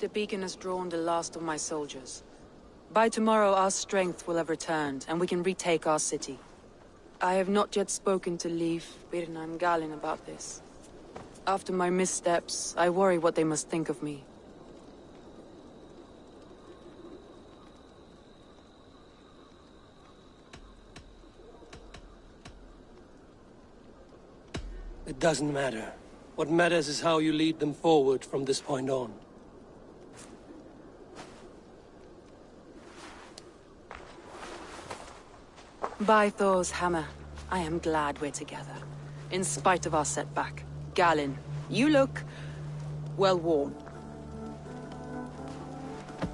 The beacon has drawn the last of my soldiers. By tomorrow our strength will have returned, and we can retake our city. I have not yet spoken to Leif, Birna and Galin about this. After my missteps, I worry what they must think of me. It doesn't matter. What matters is how you lead them forward from this point on. By Thor's hammer, I am glad we're together. In spite of our setback. Galin, you look... well worn.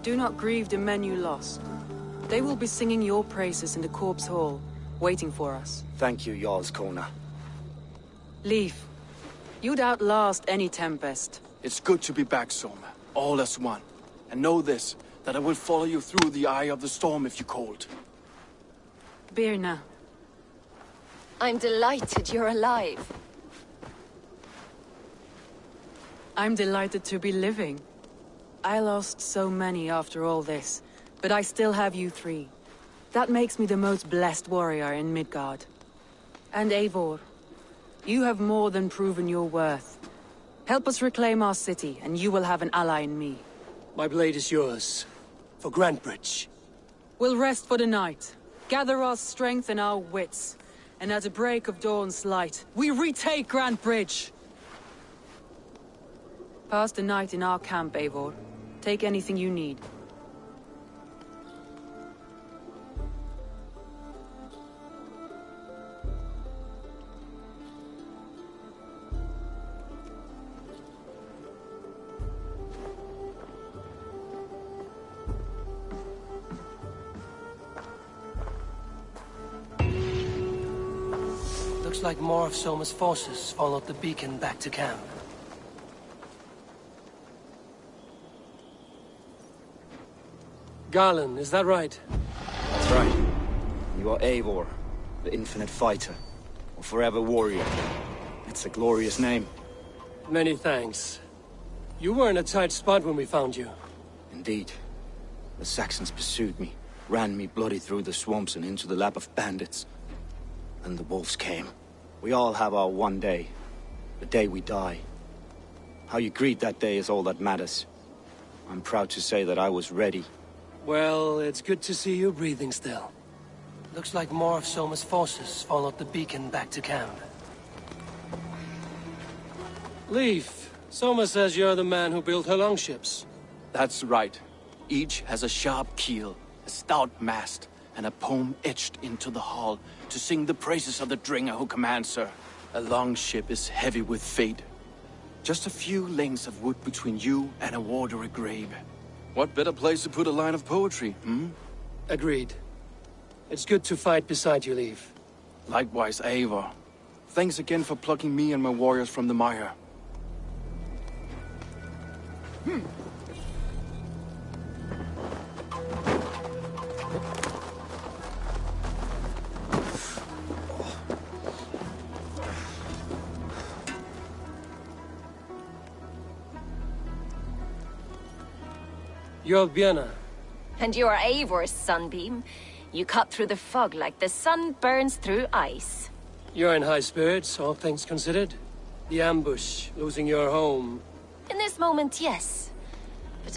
Do not grieve the men you lost. They will be singing your praises in the Corpse Hall, waiting for us. Thank you, Jarl's Kona. Leif, you'd outlast any tempest. It's good to be back, Soma. All as one. And know this, that I will follow you through the eye of the storm if you called. Birna. I'm delighted you're alive. I'm delighted to be living. I lost so many after all this, but I still have you three. That makes me the most blessed warrior in Midgard. And Eivor, you have more than proven your worth. Help us reclaim our city, and you will have an ally in me. My blade is yours. For Grantebridge. We'll rest for the night, gather our strength and our wits, and at the break of dawn's light, we retake Grantebridge! Pass the night in our camp, Eivor. Take anything you need. Looks like more of Soma's forces followed the beacon back to camp. Garland, is that right? That's right. You are Eivor, the infinite fighter, or forever warrior. It's a glorious name. Many thanks. You were in a tight spot when we found you. Indeed. The Saxons pursued me, ran me bloody through the swamps and into the lap of bandits. And the wolves came. We all have our one day. The day we die. How you greet that day is all that matters. I'm proud to say that I was ready. Well, it's good to see you breathing still. Looks like more of Soma's forces followed the beacon back to camp. Leif, Soma says you're the man who built her longships. That's right. Each has a sharp keel, a stout mast, and a poem etched into the hull to sing the praises of the Dringer who commands her. A longship is heavy with fate. Just a few lengths of wood between you and a watery grave. What better place to put a line of poetry, hmm? Agreed. It's good to fight beside you, Leif. Likewise, Eivor. Thanks again for plucking me and my warriors from the mire. You're Birna. And you're Eivor's sunbeam. You cut through the fog like the sun burns through ice. You're in high spirits, all things considered. The ambush, losing your home. In this moment, yes. But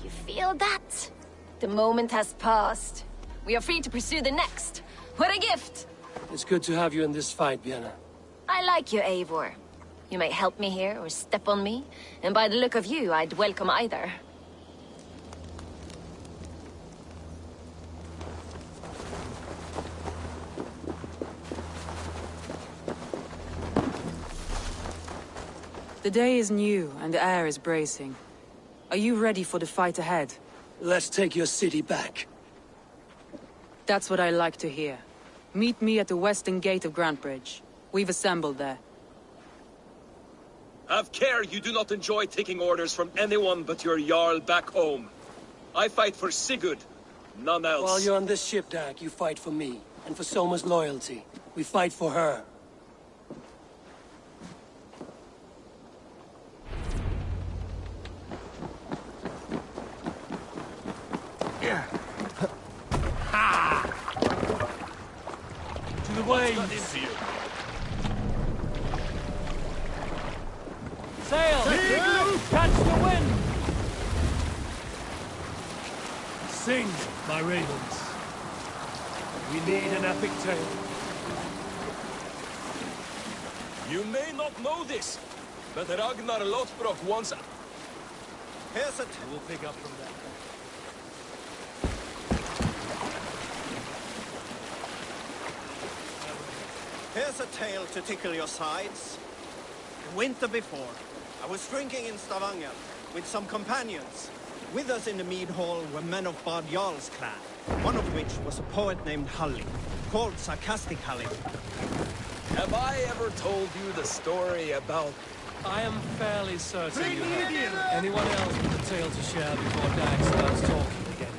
you feel that? The moment has passed. We are free to pursue the next. What a gift! It's good to have you in this fight, Birna. I like you, Eivor. You may help me here or step on me, and by the look of you, I'd welcome either. The day is new, and the air is bracing. Are you ready for the fight ahead? Let's take your city back. That's what I like to hear. Meet me at the western gate of Grantebridge. We've assembled there. Have care you do not enjoy taking orders from anyone but your Jarl back home. I fight for Sigurd, none else. While you're on this ship, Dag, you fight for me, and for Soma's loyalty. We fight for her. To the waves! Sail! Catch the wind! Sing, my ravens. We need an epic tale. You may not know this, but Ragnar Lothbrok once... Here's a... We'll pick up from there. Here's a tale to tickle your sides. The winter before, I was drinking in Stavanger with some companions. With us in the mead hall were men of Bard Jarl's clan, one of which was a poet named Halli, called Sarcastic Halli. Have I ever told you the story about... I am fairly certain you have. Anyone else with a tale to share before Dag starts talking again?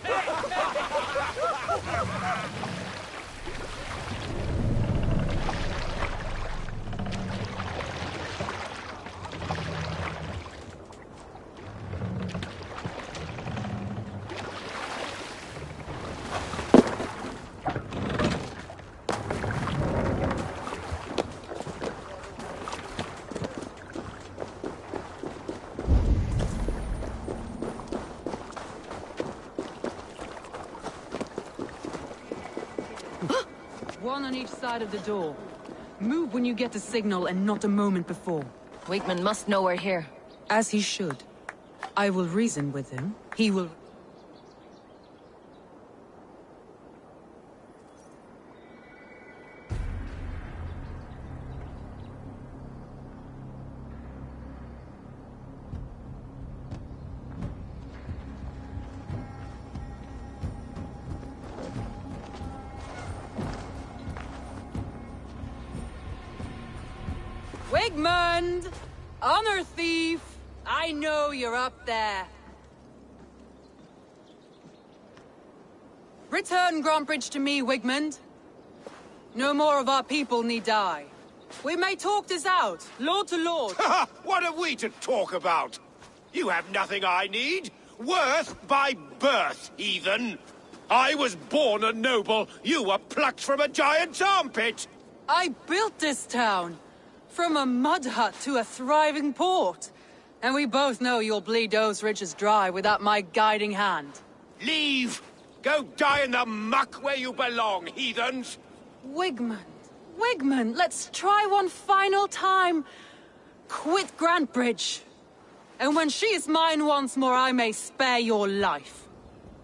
One on each side of the door. Move when you get the signal and not a moment before. Wigman must know we're here. As he should. I will reason with him. He will... Wigmund! Honor thief! I know you're up there. Return Grantbridge to me, Wigmund. No more of our people need die. We may talk this out, lord to lord. What are we to talk about? You have nothing I need. Worth by birth, heathen. I was born a noble. You were plucked from a giant's armpit. I built this town. From a mud hut to a thriving port. And we both know you'll bleed those riches dry without my guiding hand. Leave! Go die in the muck where you belong, heathens! Wigmund, Wigmund, let's try one final time. Quit Grantbridge. And when she is mine once more, I may spare your life.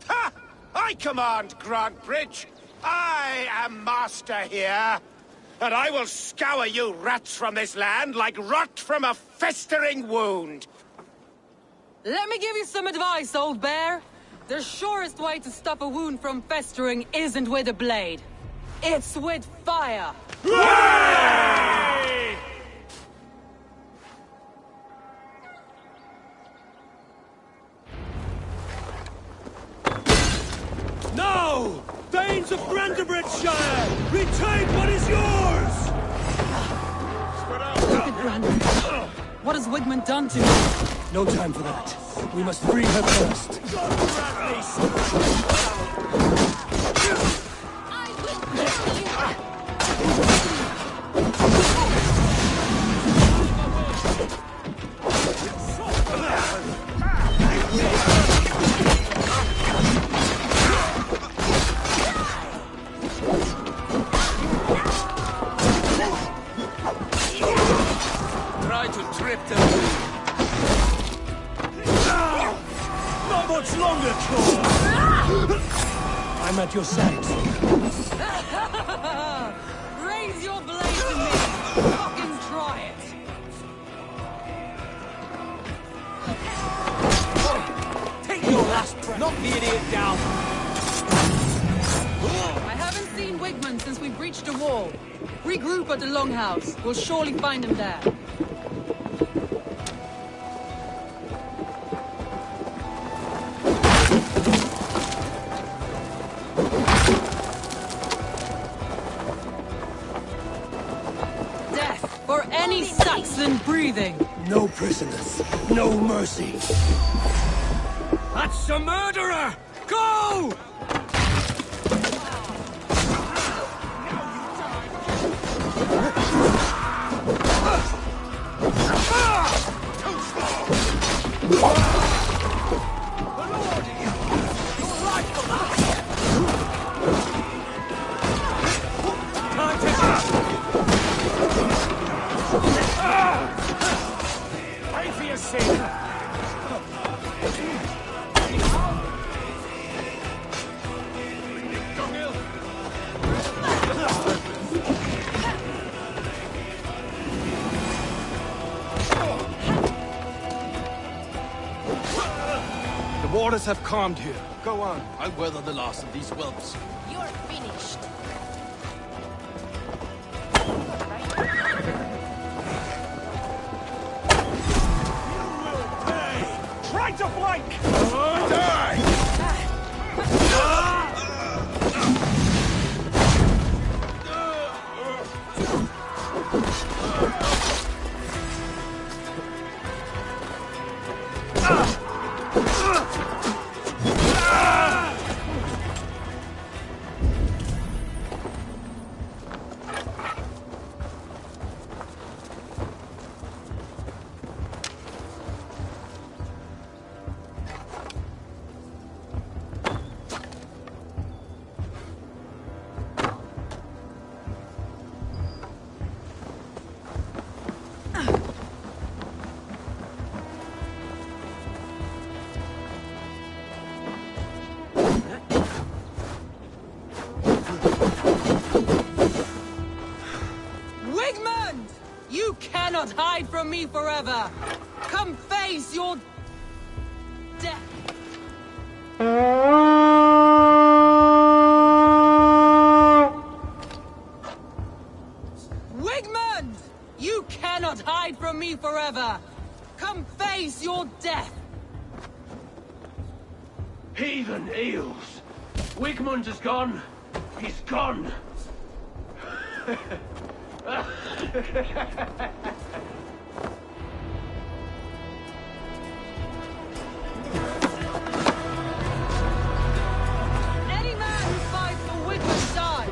Ha! I command Grantbridge! I am master here! And I will scour you rats from this land like rot from a festering wound! Let me give you some advice, old bear. The surest way to stop a wound from festering isn't with a blade. It's with fire! Hooray! No! Danes of Brandenburgshire! Retain what is yours! Look at Brandon. What has Wigmund done to me? No time for that. We must free her first. Try to trip them. Not much longer, Claw! I'm at your side. Raise your blade to me! Fucking try it! Take your last breath! Knock the idiot down! I haven't seen Wigmund since we breached the wall. Regroup at the Longhouse. We'll surely find him there. Death for any Saxon breathing! No prisoners. No mercy. That's a murderer! Go! Pay for your sin! The waters have calmed here. Go on. I'll weather the last of these whelps. You're finished. Try to flank! Die! Wigmund! You cannot hide from me forever! Come face your death! Wigmund! You cannot hide from me forever! Come face your death! Heathen eels! Wigmund is gone. He's gone. Any man who fights for Wigmund dies!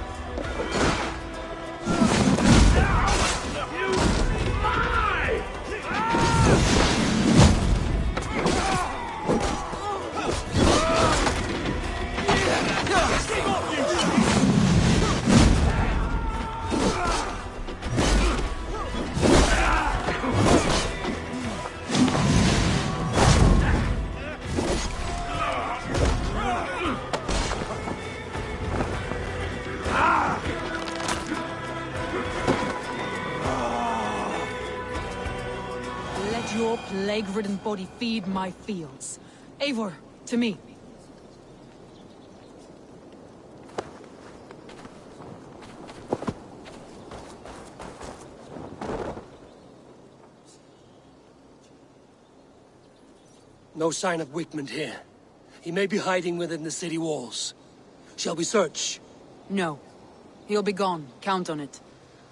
Let your plague-ridden body feed my fields. Eivor, to me. No sign of Wigmund here. He may be hiding within the city walls. Shall we search? No. He'll be gone. Count on it.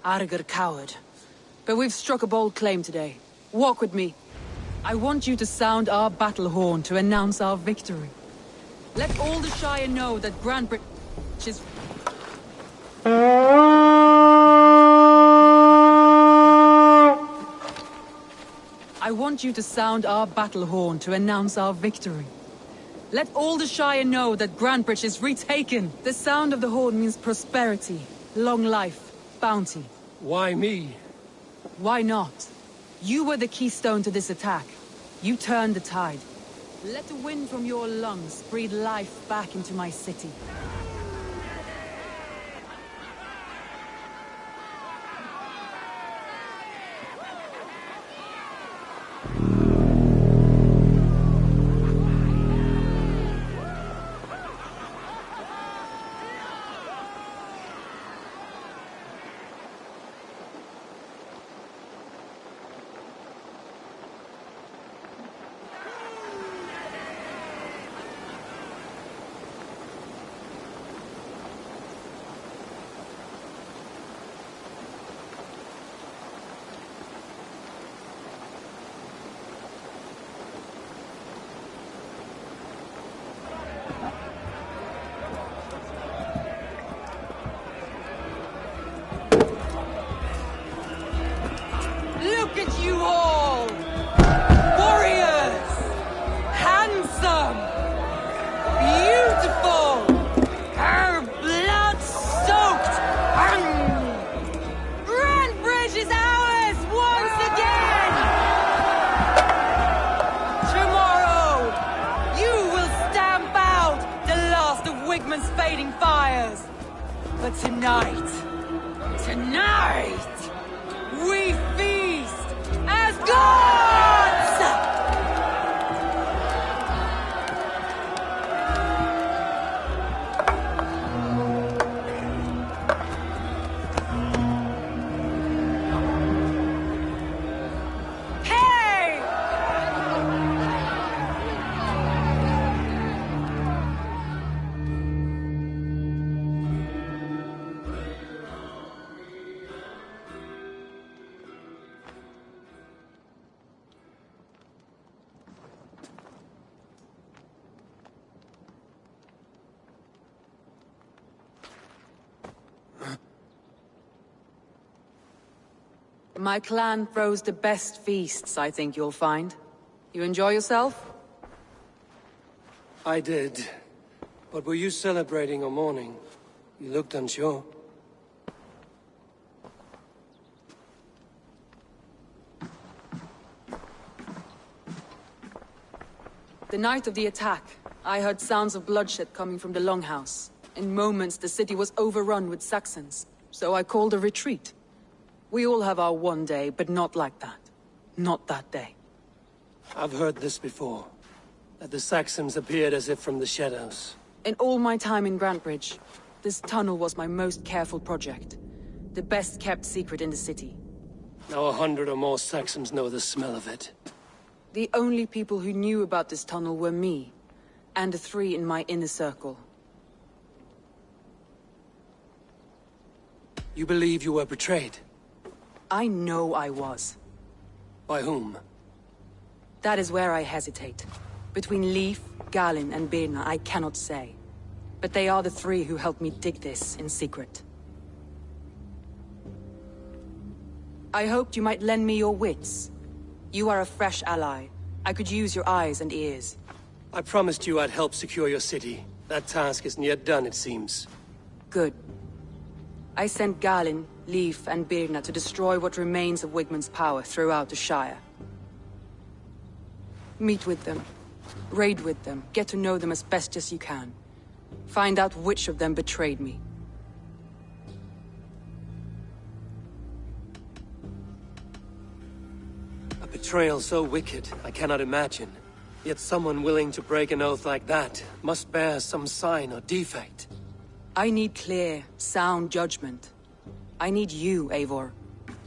Arger coward. But we've struck a bold claim today. Walk with me. I want you to sound our battle horn to announce our victory. Let all the Shire know that Grand Britain is... I want you to sound our battle horn to announce our victory. Let all the Shire know that Grantbridge is retaken. The sound of the horn means prosperity, long life, bounty. Why me? Why not? You were the keystone to this attack. You turned the tide. Let the wind from your lungs breathe life back into my city. Beautiful! Her blood-soaked! Grantbridge is ours once again! Tomorrow, you will stamp out the last of Wigman's fading fires. But tonight, we feast as gods! Hey! My clan throws the best feasts, I think you'll find. You enjoy yourself? I did. But were you celebrating or mourning? You looked unsure. The night of the attack, I heard sounds of bloodshed coming from the Longhouse. In moments, the city was overrun with Saxons, so I called a retreat. We all have our one day, but not like that. Not that day. I've heard this before. That the Saxons appeared as if from the shadows. In all my time in Grantbridge, this tunnel was my most careful project. The best kept secret in the city. Now 100 or more Saxons know the smell of it. The only people who knew about this tunnel were me, and the 3 in my inner circle. You believe you were betrayed? I know I was. By whom? That is where I hesitate. Between Leif, Galin, and Birna, I cannot say. But they are the 3 who helped me dig this in secret. I hoped you might lend me your wits. You are a fresh ally. I could use your eyes and ears. I promised you I'd help secure your city. That task isn't yet done, it seems. Good. I sent Galin, Leif, and Birna to destroy what remains of Wigman's power throughout the Shire. Meet with them. Raid with them. Get to know them as best as you can. Find out which of them betrayed me. A betrayal so wicked, I cannot imagine. Yet someone willing to break an oath like that must bear some sign or defect. I need clear, sound judgment. I need you, Eivor.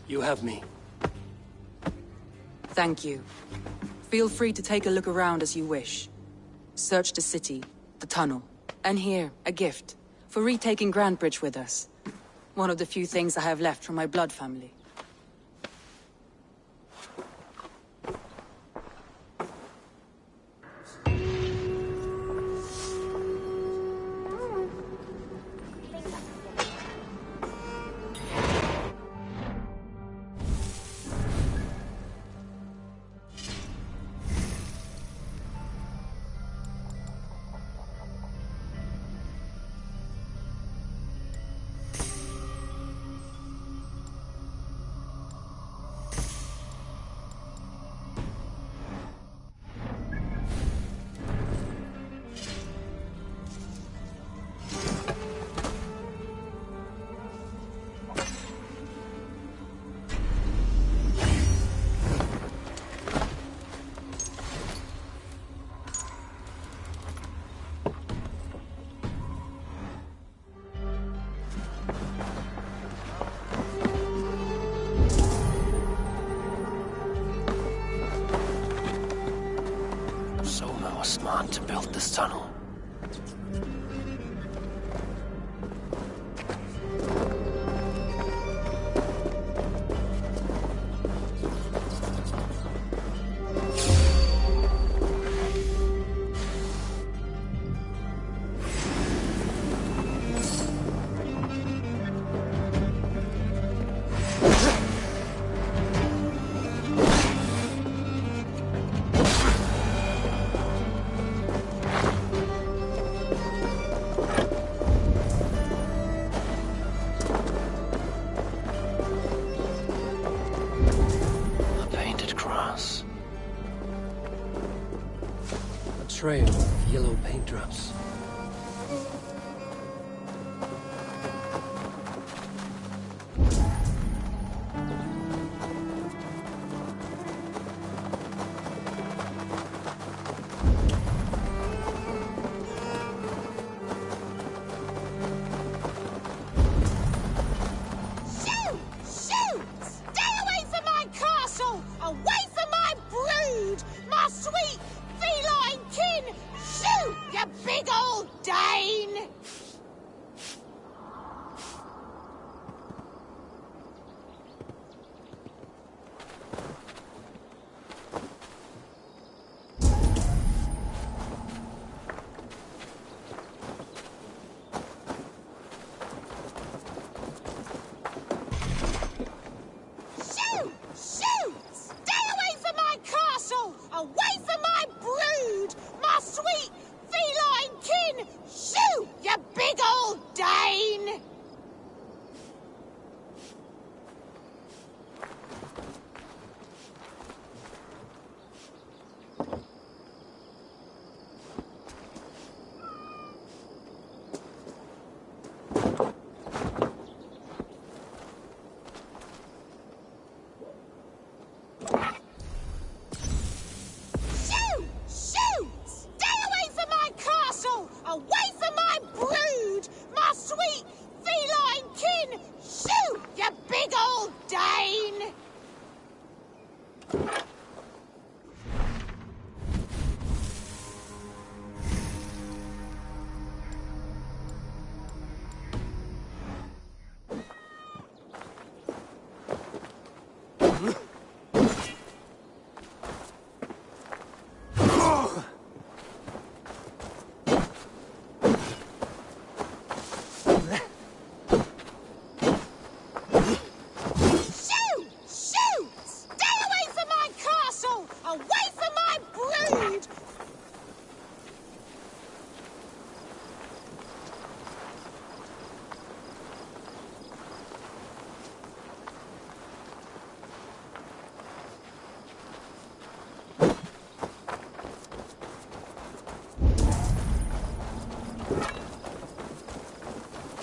You have me. Thank you. Feel free to take a look around as you wish. Search the city, the tunnel, and here, a gift, for retaking Grantbridge with us. One of the few things I have left from my blood family. Smart to build this tunnel. trail of yellow paint drops.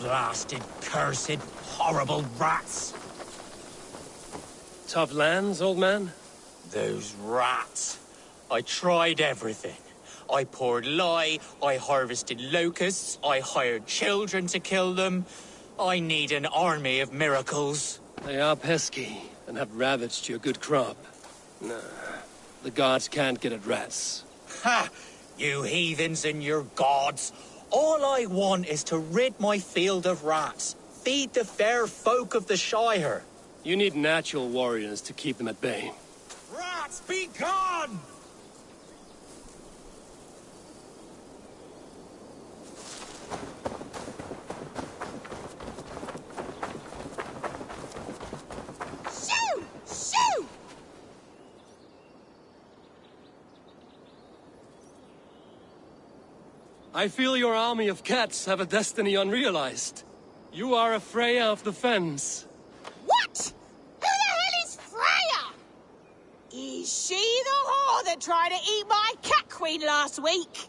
Blasted, cursed, horrible rats! Tough lands, old man? Those rats. I tried everything. I poured lye, I harvested locusts, I hired children to kill them. I need an army of miracles. They are pesky, and have ravaged your good crop. Nah, the gods can't get at rats. Ha! You heathens and your gods! All I want is to rid my field of rats. Feed the fair folk of the Shire. You need natural warriors to keep them at bay. Rats, be gone! Shoo! Shoo! I feel your army of cats have a destiny unrealized. You are a Freya of the Fens. What? Who the hell is Freya? Is she the whore that tried to eat my cat queen last week?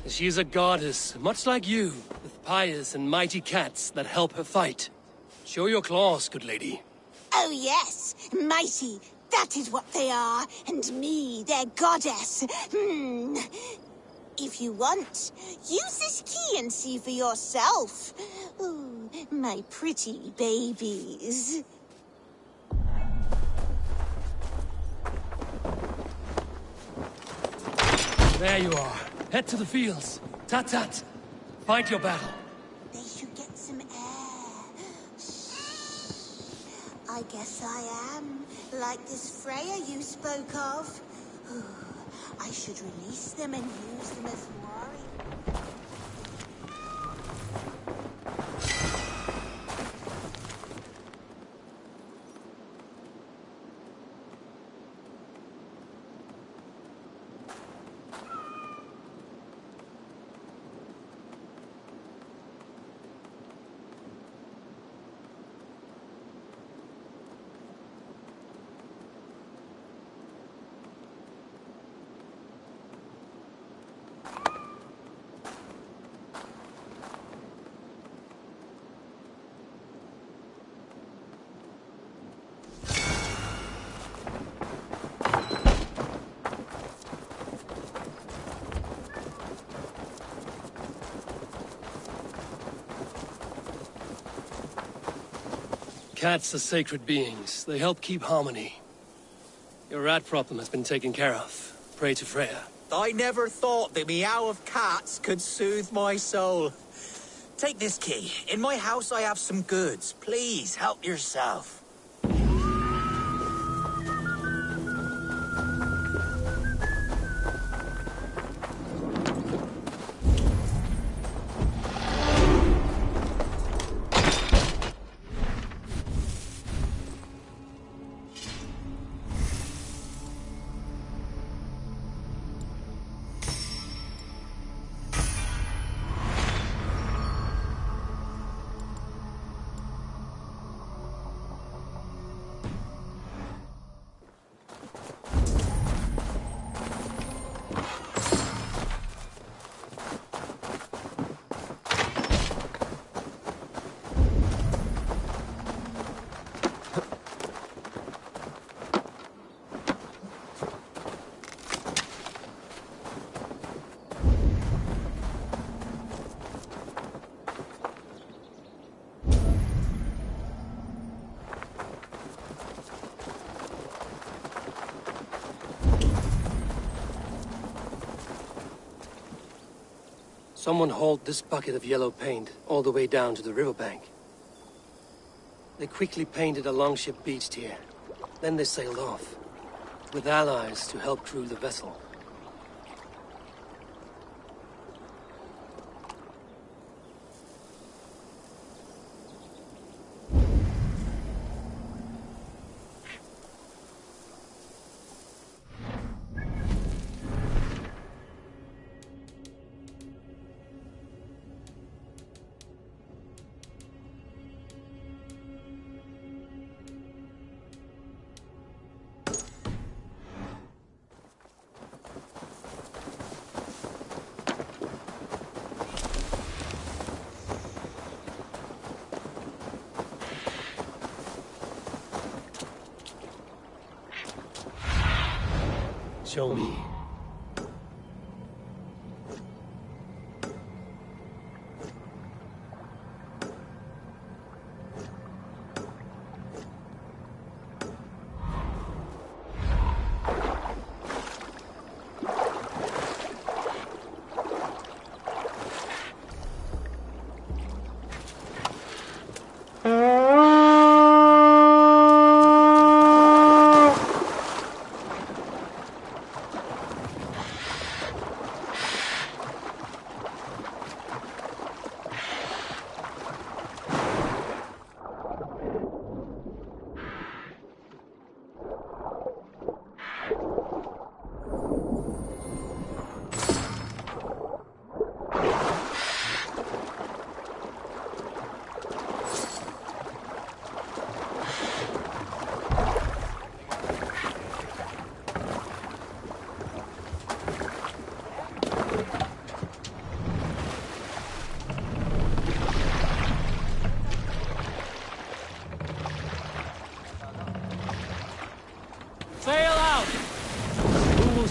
She's a goddess, much like you, with pious and mighty cats that help her fight. Show your claws, good lady. Oh yes, mighty. That is what they are, and me, their goddess. If you want, use this key and see for yourself. Ooh, my pretty babies. There you are. Head to the fields. Tat-tat. Fight your battle. They should get some air. Shh. I guess I am. Like this Freya you spoke of. Ooh, I should release them and use them as warriors. cats are sacred beings. They help keep harmony. Your rat problem has been taken care of. Pray to Freya. I never thought the meow of cats could soothe my soul. Take this key. In my house I have some goods. Please, help yourself. Someone hauled this bucket of yellow paint all the way down to the riverbank. They quickly painted a longship beached here. Then they sailed off, with allies to help crew the vessel. Show me.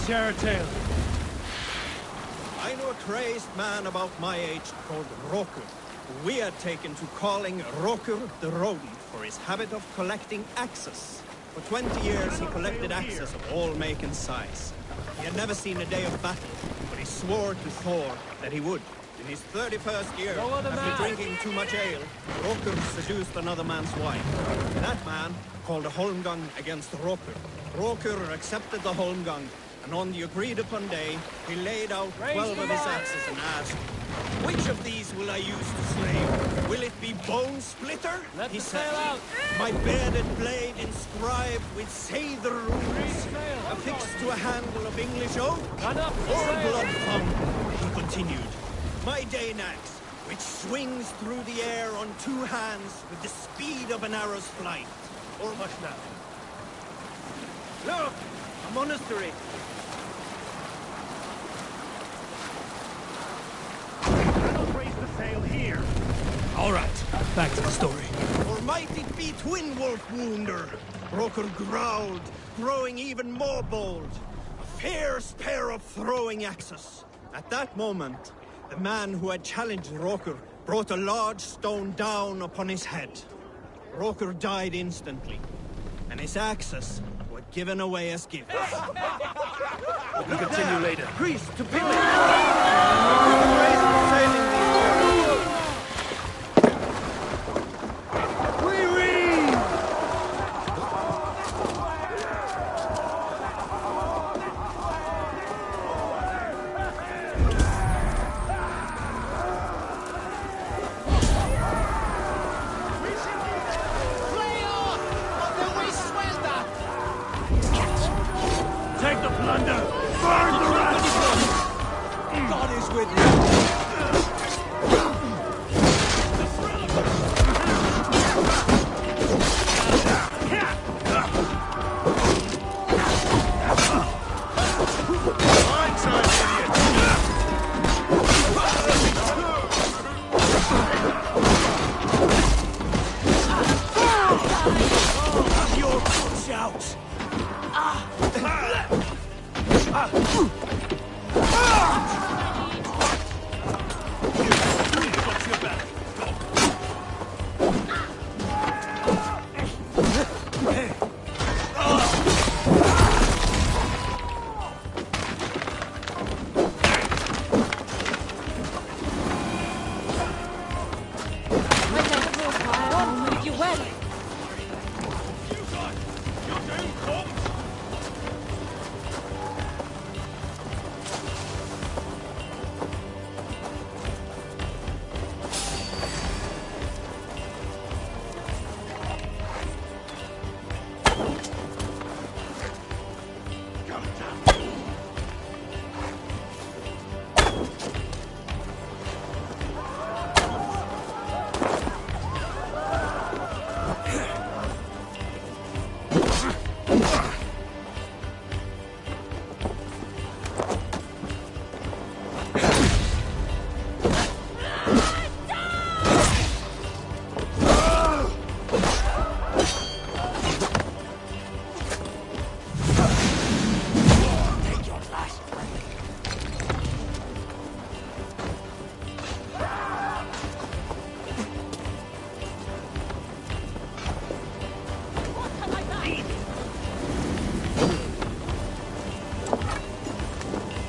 Share a tale. I knew a crazed man about my age called Rokur, who we had taken to calling Rokur the Rodent for his habit of collecting axes. For 20 years he collected axes of all make and size. He had never seen a day of battle, but he swore to Thor that he would. In his 31st year, after drinking too much ale, Rokur seduced another man's wife. That man called a holmgang against Rokur. Rokur accepted the holmgang, and on the agreed-upon day, he laid out 12 of his axes and asked, "Which of these will I use to slay you? Will it be Bone Splitter?" He said, "My bearded blade inscribed with Seidr runes, affixed to a handle of English oak, or Blood Fountain," he continued. "My Dane axe, which swings through the air on two hands with the speed of an arrow's flight, or much now. Look, a monastery. Sail here. All right, back to the story. Or might it be Twin Wolf Wounder? Rokur growled, growing even more bold. A fierce pair of throwing axes. At that moment, the man who had challenged Rokur brought a large stone down upon his head. Roker died instantly, and his axes were given away as gifts. We continue later. Priest to pillage! Praise for sailing these waters. Take the plunder! Burn the rest! God is with you. Your shouts!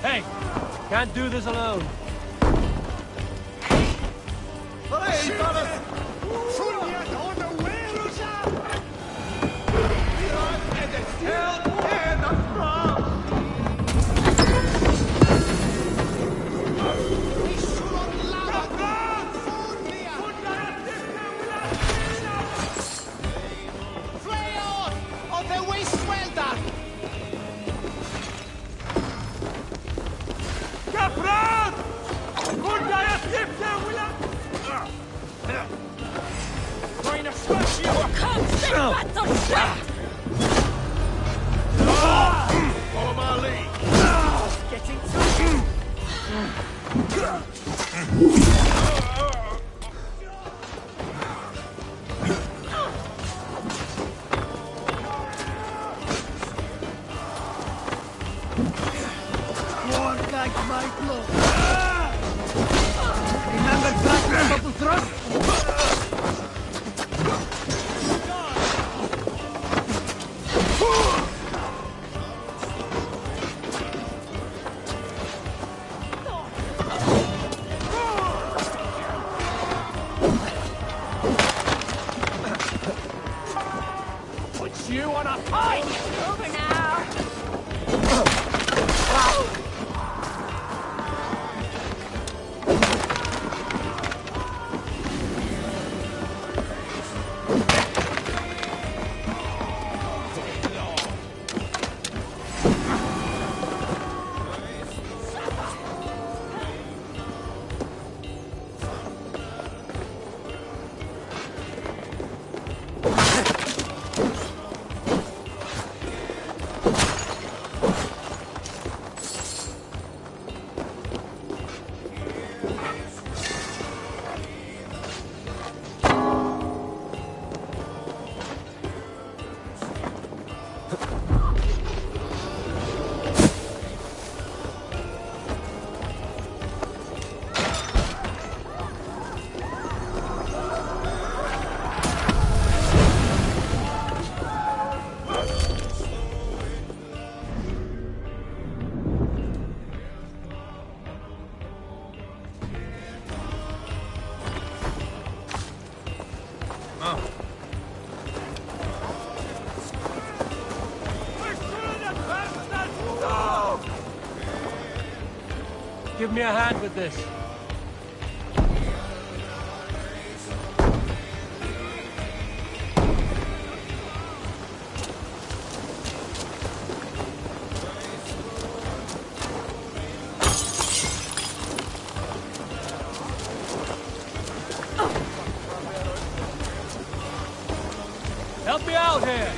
Hey! Can't do this alone. Follow my lead! Walk like my blood. Remember Black Double Thrust? Put you on a pike! Over now. Give me a hand with this. Help me out here!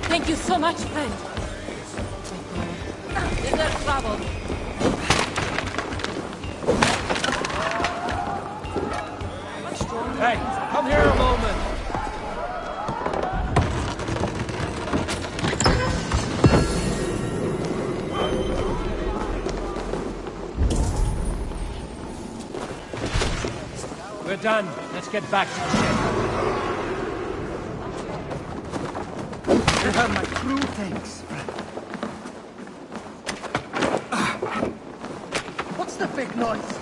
Thank you so much, friend. Bigger trouble. Hey, come here a moment. We're done. Let's get back to the ship. You have my true thanks, friend. What's the big noise?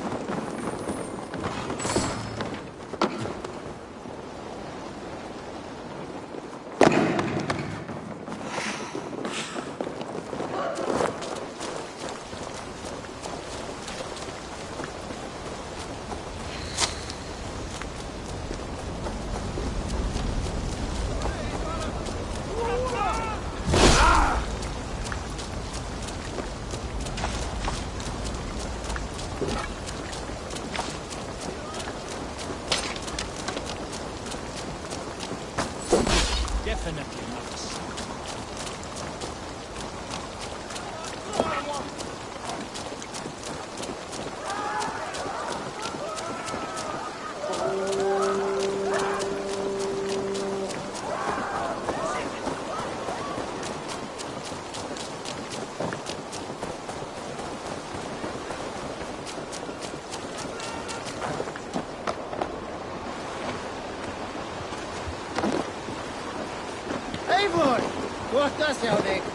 Definitely not. Eivor! Kohta se on eikö?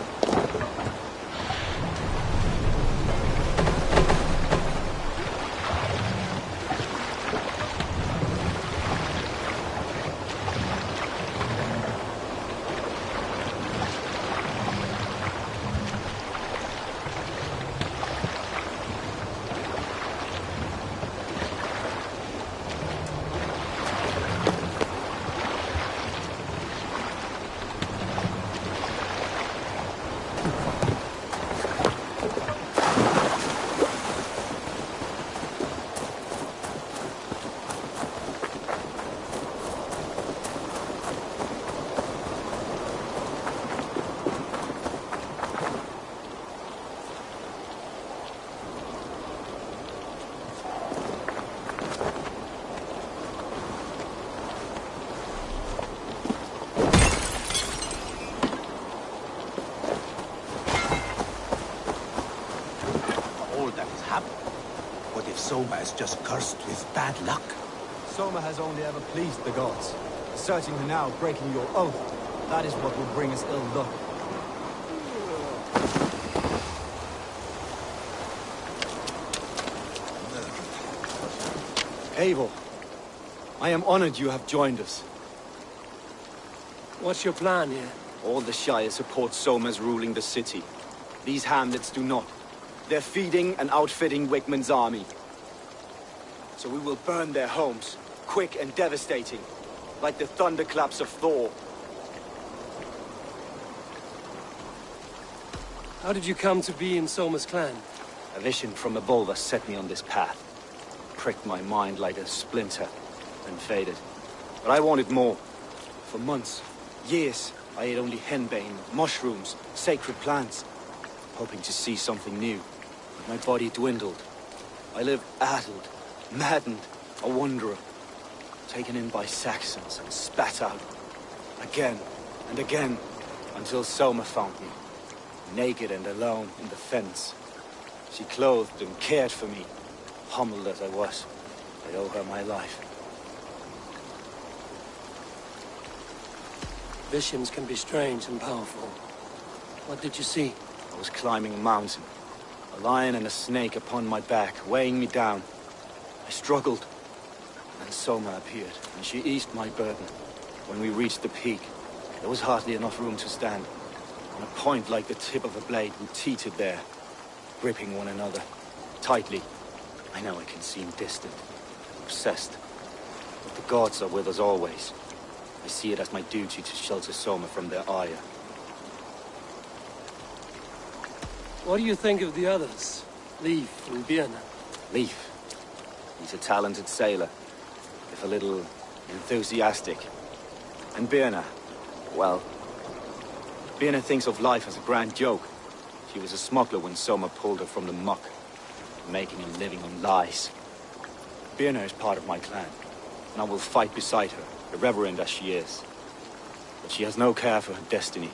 Soma is just cursed with bad luck. Soma has only ever pleased the gods. Certainly now breaking your oath. That is what will bring us ill luck. Eivor, I am honored you have joined us. What's your plan here? All the Shire support Soma's ruling the city. These hamlets do not. They're feeding and outfitting Wickman's army. So we will burn their homes, quick and devastating, like the thunderclaps of Thor. How did you come to be in Soma's clan? A vision from above us set me on this path. Pricked my mind like a splinter, and faded. But I wanted more. For months, years, I ate only henbane, mushrooms, sacred plants, hoping to see something new. But my body dwindled. I lived addled, maddened, a wanderer, taken in by Saxons and spat out, again and again, until Soma found me, naked and alone in the fens. She clothed and cared for me, humbled as I was. I owe her my life. Visions can be strange and powerful. What did you see? I was climbing a mountain. A lion and a snake upon my back, weighing me down. I struggled. Then Soma appeared, and she eased my burden. When we reached the peak, there was hardly enough room to stand. On a point like the tip of a blade, we teetered there, gripping one another, tightly. I know it can seem distant, obsessed, but the gods are with us always. I see it as my duty to shelter Soma from their ire. What do you think of the others? Leif and Birna? Leif. He's a talented sailor, if a little enthusiastic. And Birna, well, Birna thinks of life as a grand joke. She was a smuggler when Soma pulled her from the muck, making a living on lies. Birna is part of my clan, and I will fight beside her, irreverent as she is. But she has no care for her destiny.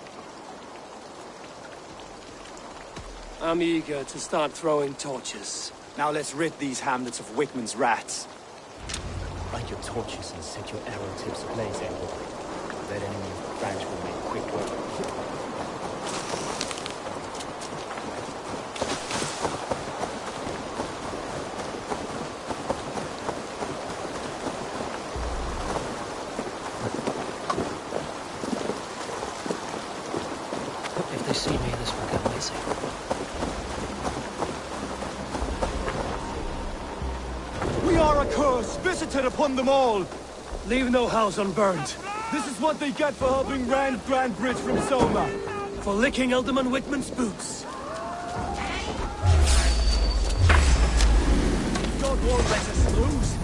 I'm eager to start throwing torches. Now let's rid these hamlets of Wickman's rats. Light your torches and set your arrow tips ablaze, Edward. That enemy of the branch will make quick work. If they see me, this will get messy. We are a curse visited upon them all! Leave no house unburned. This is what they get for helping Rand Grand Bridge from Soma. For licking Alderman Wickman's boots. God won't let us lose.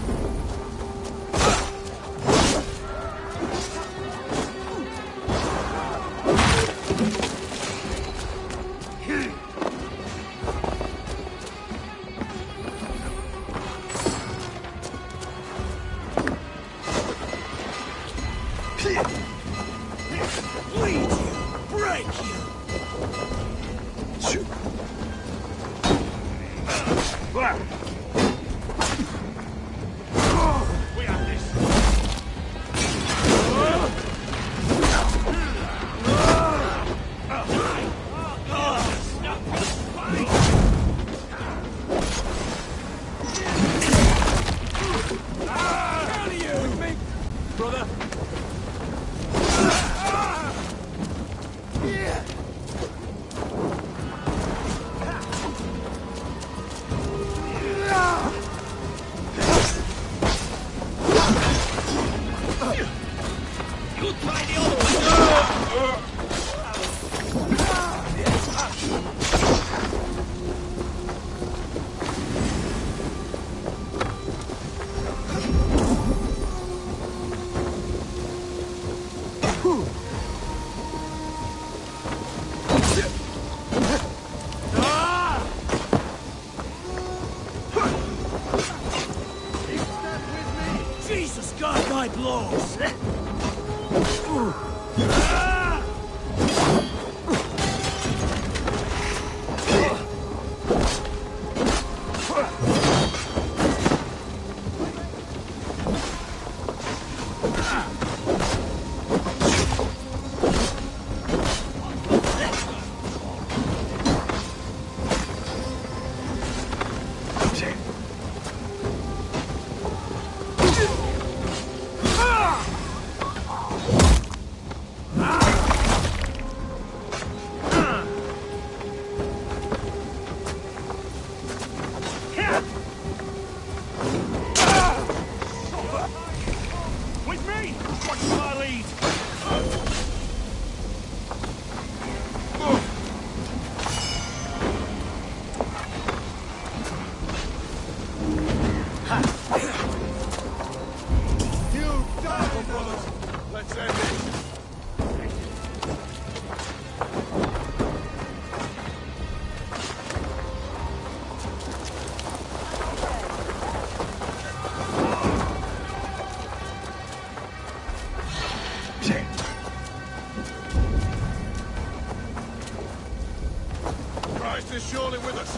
only with us.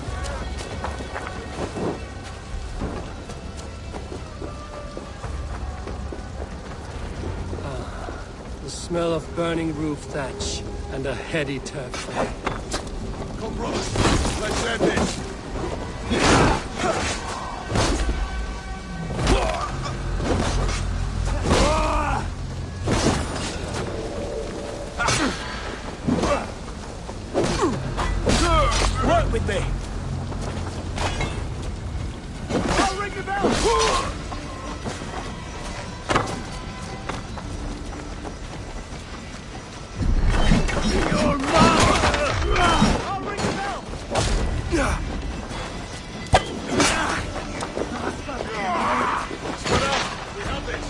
The smell of burning roof thatch and a heady turf fire. Come, brothers. Let's end this. Work with me! I'll ring the bell! Your mouth! I'll ring the bell! Spread out. We have this.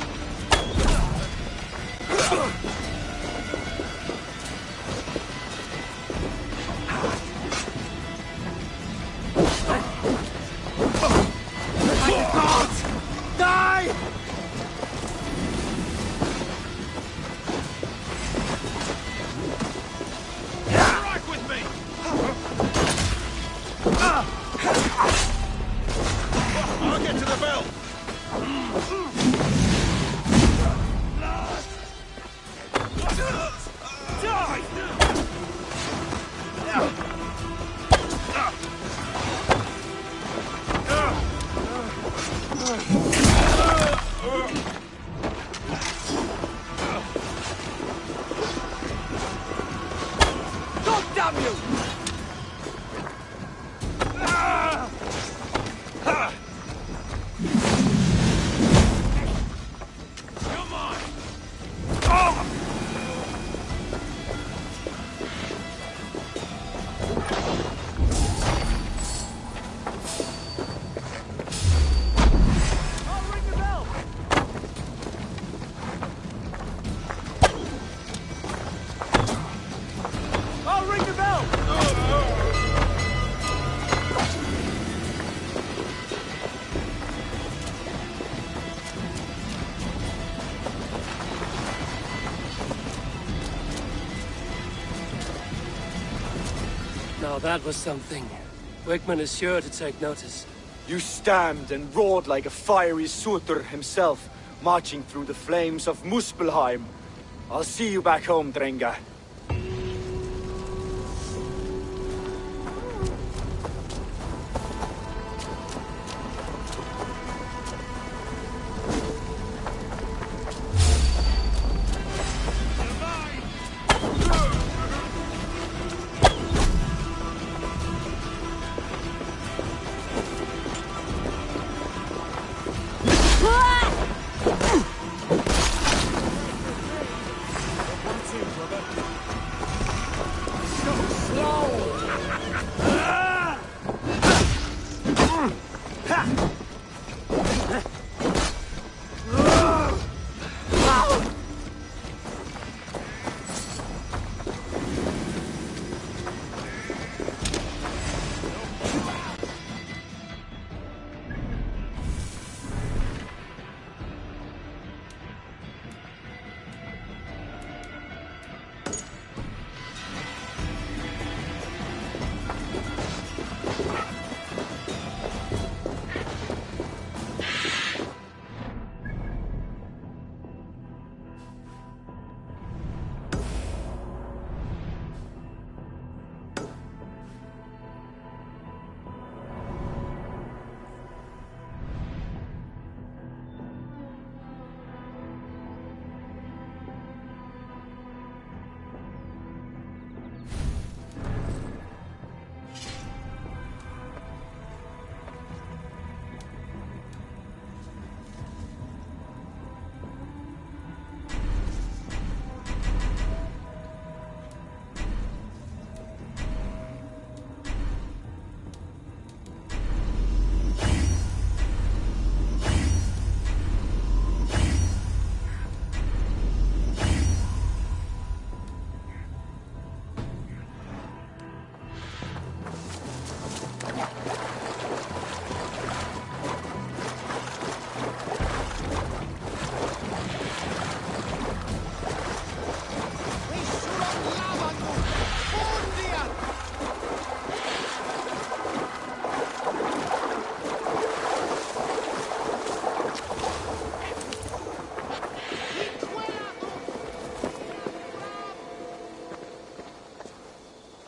Strike with me. I'll get to the bell. God damn you! Come on. I'll ring the bell! I'll ring the bell! Now that was something. Wickman is sure to take notice. You stand and roared like a fiery Surtur himself, marching through the flames of Muspelheim. I'll see you back home, Drenga. One, two, brother.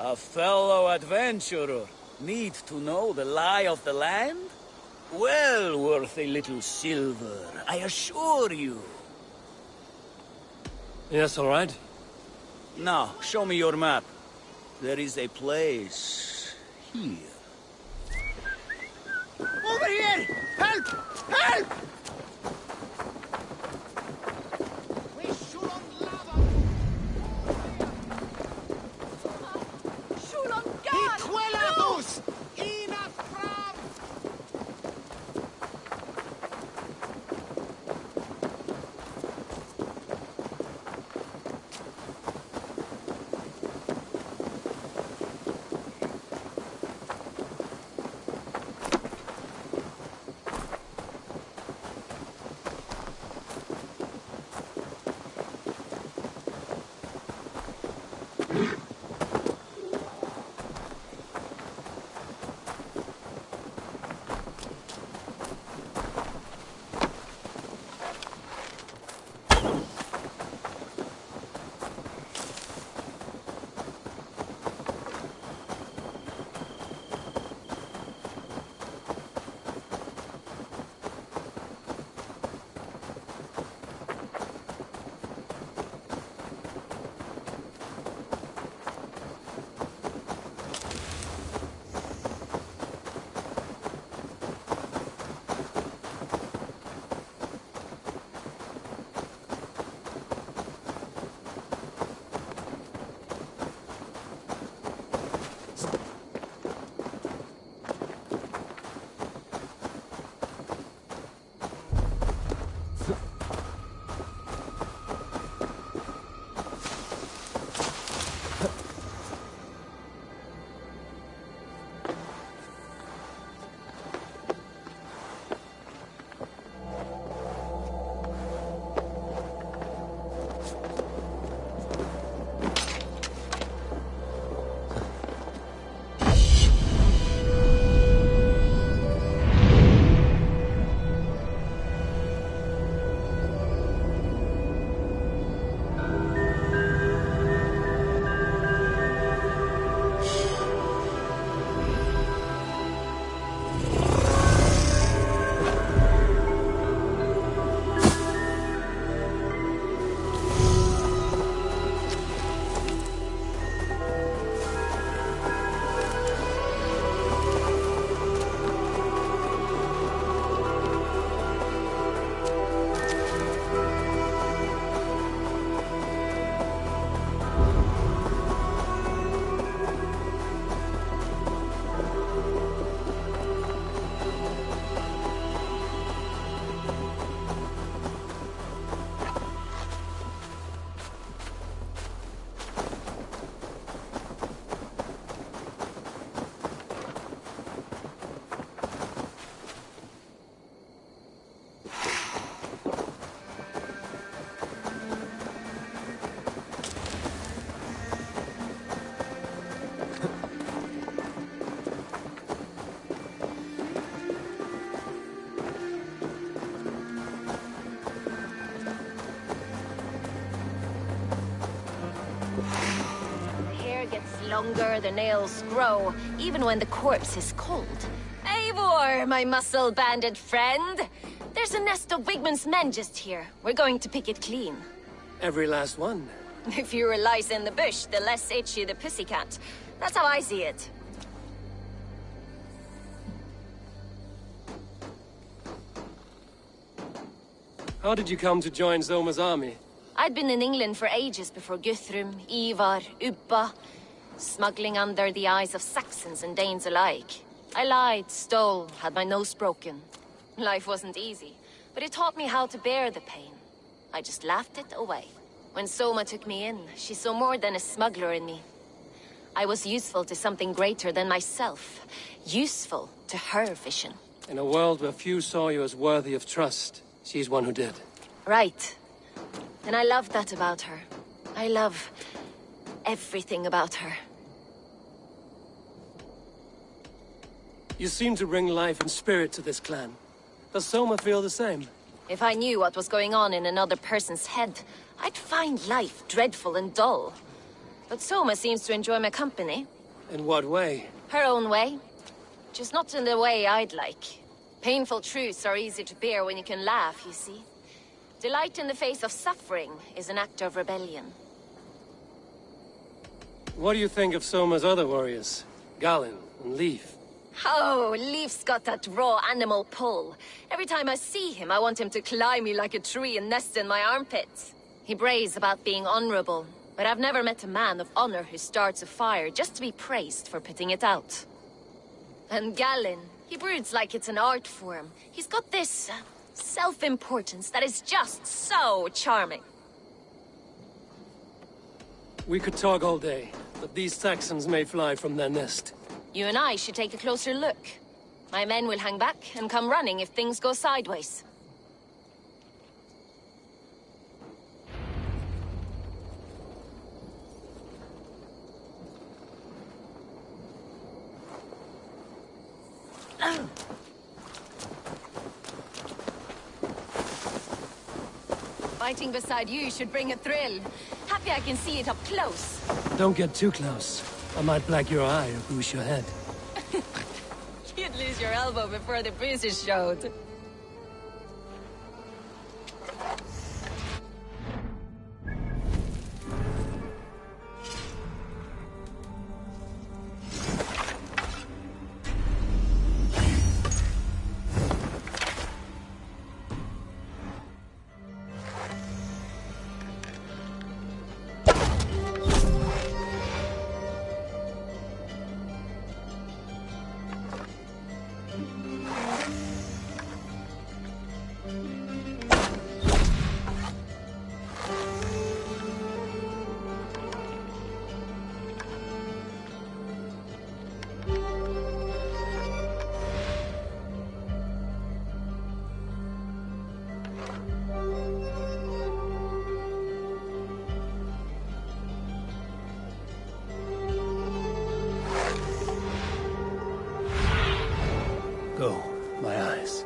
A fellow adventurer need to know the lie of the land? Well worth a little silver, I assure you. Yes, all right. Now, show me your map. There is a place here. Over here! Help! Help! Longer the nails grow, even when the corpse is cold. Eivor, my muscle-banded friend! There's a nest of Wigmund's men just here. We're going to pick it clean. Every last one. The fewer lice in the bush, the less itchy the pussycat. That's how I see it. How did you come to join Zoma's army? I'd been in England for ages before Guthrum, Ivar, Ubba, smuggling under the eyes of Saxons and Danes alike. I lied, stole, had my nose broken. Life wasn't easy, but it taught me how to bear the pain. I just laughed it away. When Soma took me in, she saw more than a smuggler in me. I was useful to something greater than myself. Useful to her vision. In a world where few saw you as worthy of trust, she's one who did. Right. And I love that about her. I love everything about her. You seem to bring life and spirit to this clan. Does Soma feel the same? If I knew what was going on in another person's head, I'd find life dreadful and dull. But Soma seems to enjoy my company. In what way? Her own way. Just not in the way I'd like. Painful truths are easy to bear when you can laugh, you see. Delight in the face of suffering is an act of rebellion. What do you think of Soma's other warriors? Galen and Leaf? Oh, Leaf's got that raw animal pull. Every time I see him, I want him to climb me like a tree and nest in my armpits. He brays about being honorable, but I've never met a man of honor who starts a fire just to be praised for putting it out. And Galen, he broods like it's an art form. He's got this self-importance that is just so charming. We could talk all day, but these Saxons may fly from their nest. You and I should take a closer look. My men will hang back and come running if things go sideways. Fighting beside you should bring a thrill. Happy I can see it up close. Don't get too close. I might black your eye or bruise your head. You'd lose your elbow before the bruises showed. Go, my eyes.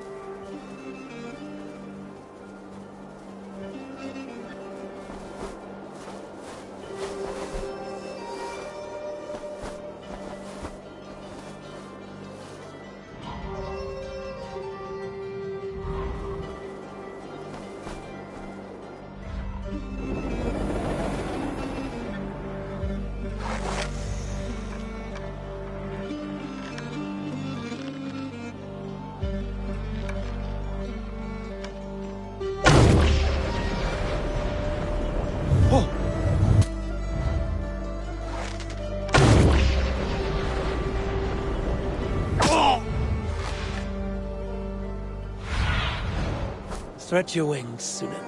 Stretch your wings, Sunan.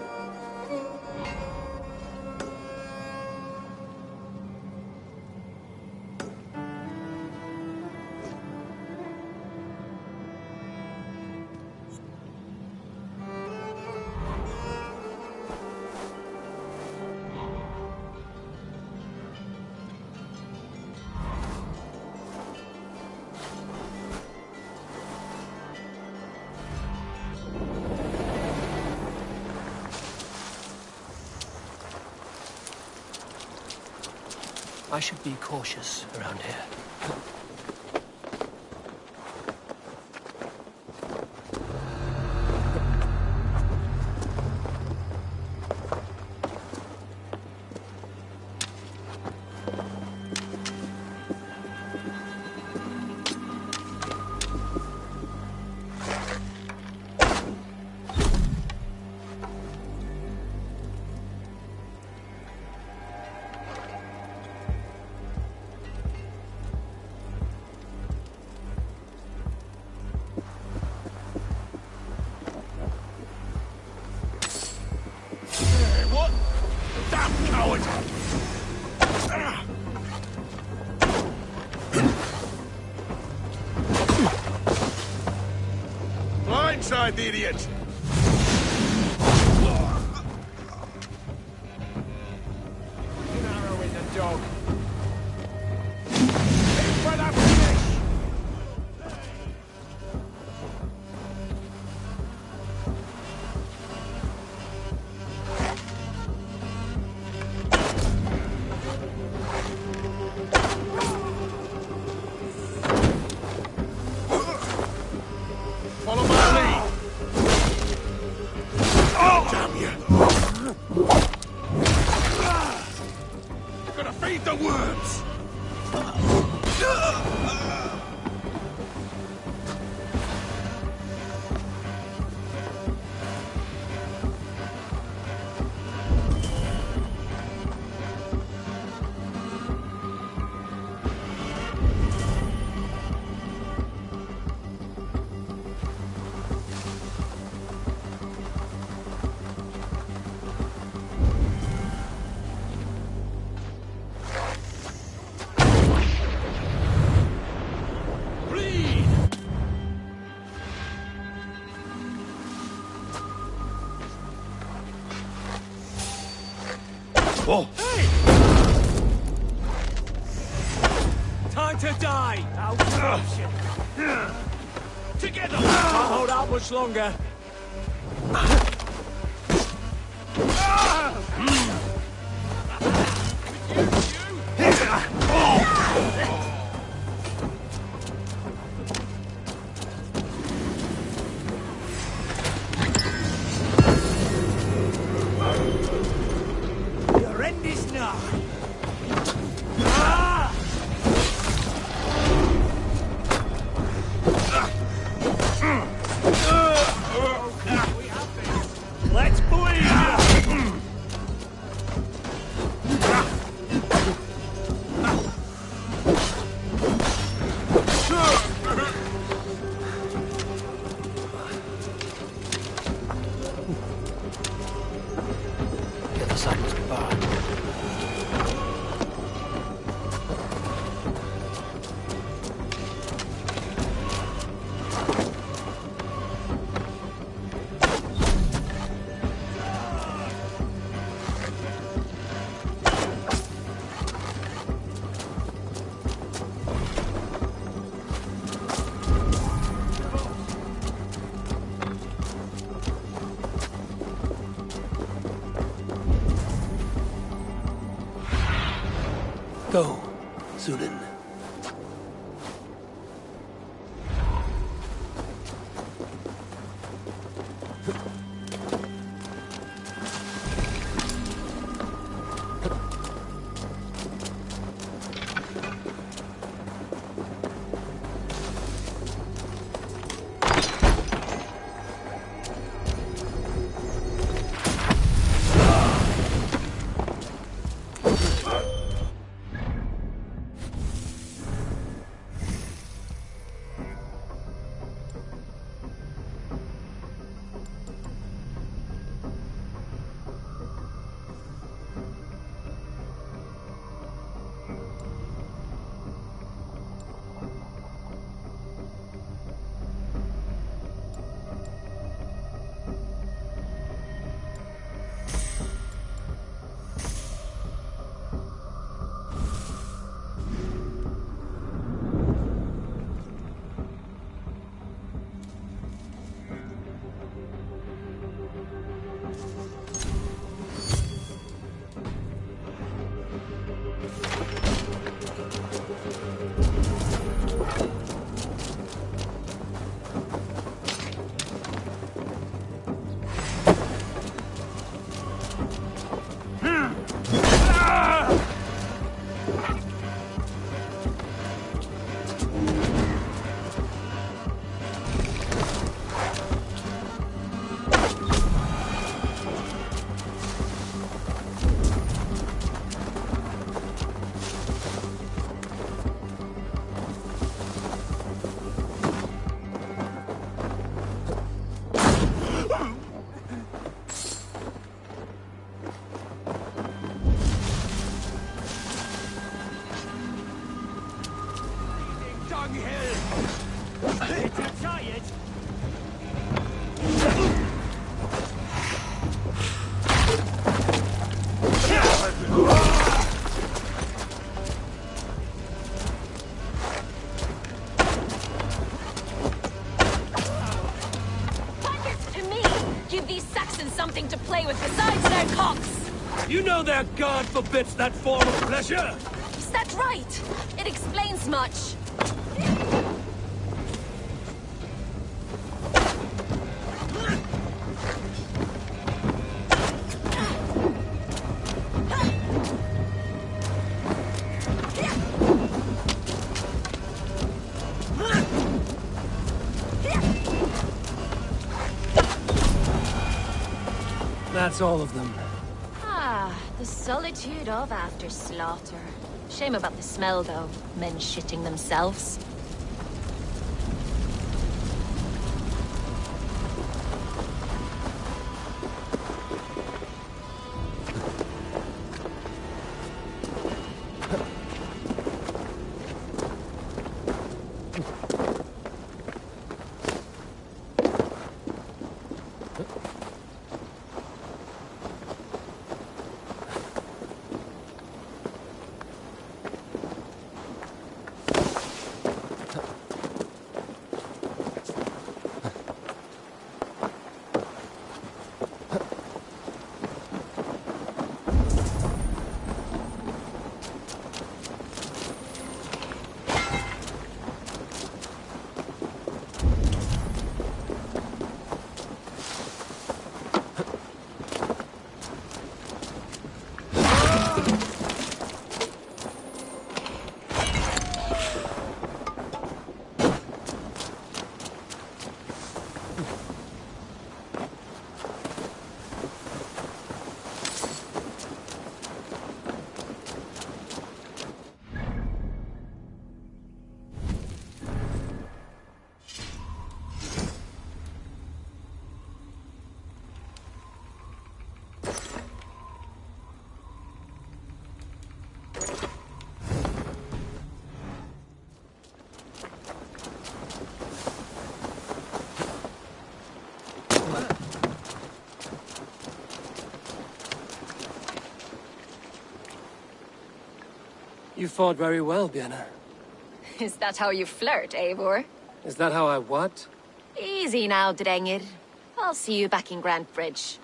I should be cautious around here. Blindside the idiot! An arrow in the dog. Aim for the finish! feed the worms! Oh. Hey! Time to die! Out of option. Together! Can't hold out much longer. Your end is nigh. Let's bleed! The other side must be barred. Go, Sudan. Something to play with besides their cocks! You know their God forbids that form of pleasure! Is that right? It explains much. That's all of them. Ah, the solitude of after slaughter. Shame about the smell, though. Men shitting themselves. You fought very well, Björn. Is that how you flirt, Eivor? Is that how I what? Easy now, Drengir. I'll see you back in Grand Bridge.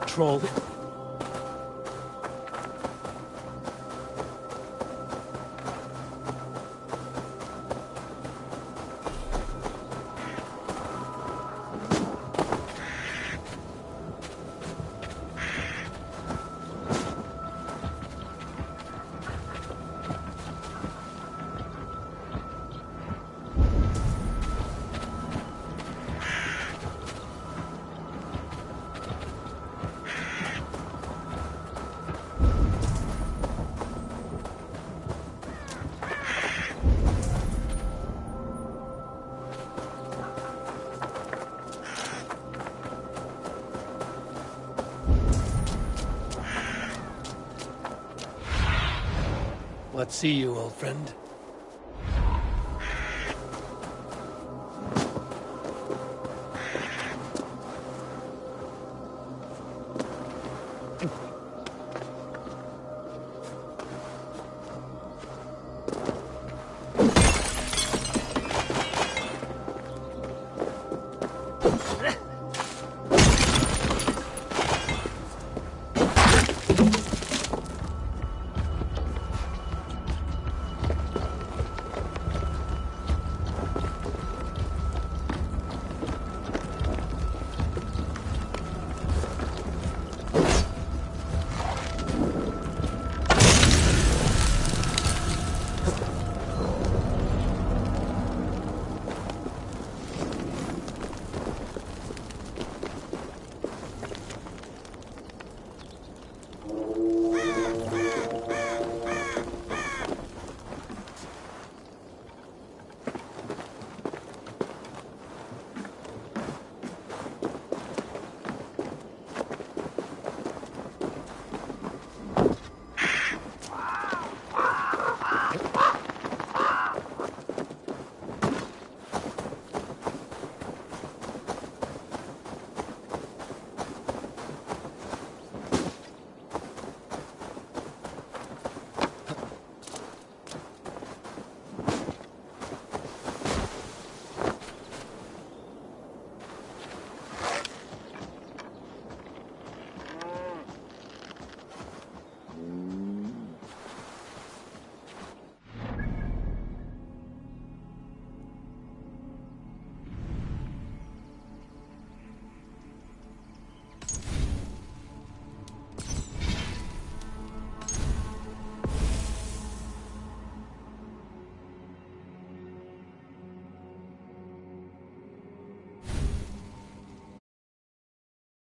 Troll. Let's see you, old friend.